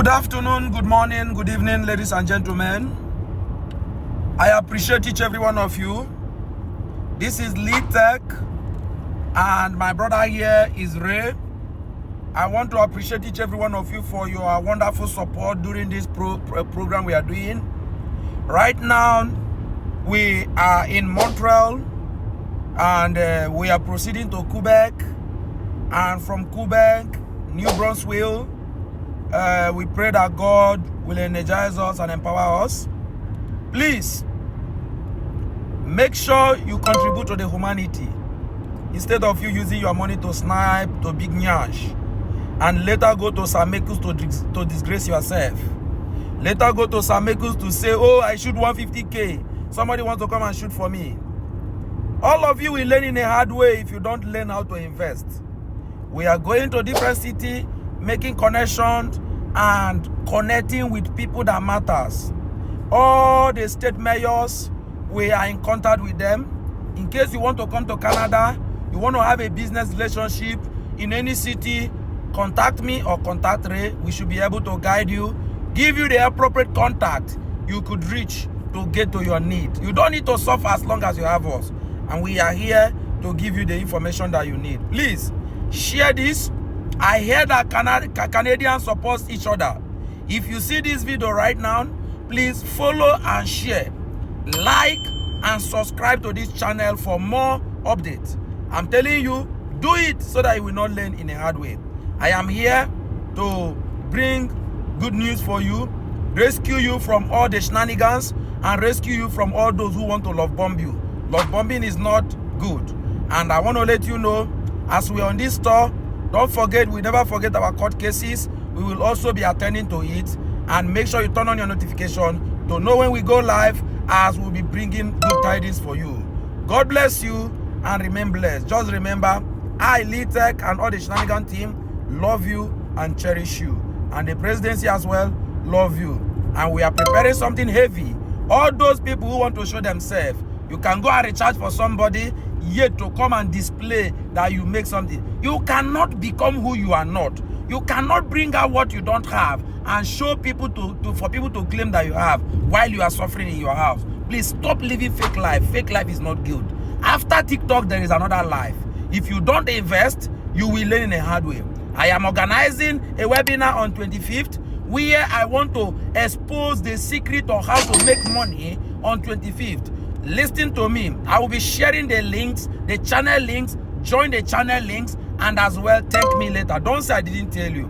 Good afternoon, good morning, good evening, ladies and gentlemen. I appreciate each every one of you. This is Lee Tech, and my brother here is Ray. I want to appreciate each every one of you for your wonderful support during this program we are doing. Right now, we are in Montreal, and we are proceeding to Quebec, and from Quebec, New Brunswick. We pray that God will energize us and empower us. Please, make sure you contribute to the humanity instead of you using your money to snipe, to big nyash, and later go to Samekus to disgrace yourself. Later go to Samekus to say, oh, I shoot 150K. Somebody wants to come and shoot for me. All of you will learn in a hard way if you don't learn how to invest. We are going to different cities, making connections and connecting with people that matters. All the state mayors, we are in contact with them. In case you want to come to Canada, you want to have a business relationship in any city, contact me or contact Ray. We should be able to guide you, give you the appropriate contact you could reach to get to your need. You don't need to suffer as long as you have us. And we are here to give you the information that you need. Please, share this. I hear that Canadians support each other. If you see this video right now, please follow and share, like and subscribe to this channel for more updates. I'm telling you, do it so that you will not learn in a hard way. I am here to bring good news for you, rescue you from all the shenanigans, and rescue you from all those who want to love bomb you. Love bombing is not good. And I want to let you know, as we're on this tour, don't forget, we never forget our court cases. We will also be attending to it. And make sure you turn on your notification to know when we go live, as we'll be bringing good tidings for you. God bless you and remain blessed. Just remember, I, Lee Tech, and all the shenanigan team love you and cherish you. And the presidency as well love you. And we are preparing something heavy. All those people who want to show themselves, you can go and recharge for somebody, yet to come and display that you make something. You cannot become who you are not. You cannot bring out what you don't have and show people for people to claim that you have while you are suffering in your house. Please stop living fake life. Fake life is not good. After TikTok, there is another life. If you don't invest, you will learn in a hard way. I am organizing a webinar on 25th where I want to expose the secret of how to make money on 25th. Listen to me. I will be sharing the links, the channel links. Join the channel links, and as well thank me later. Don't say I didn't tell you.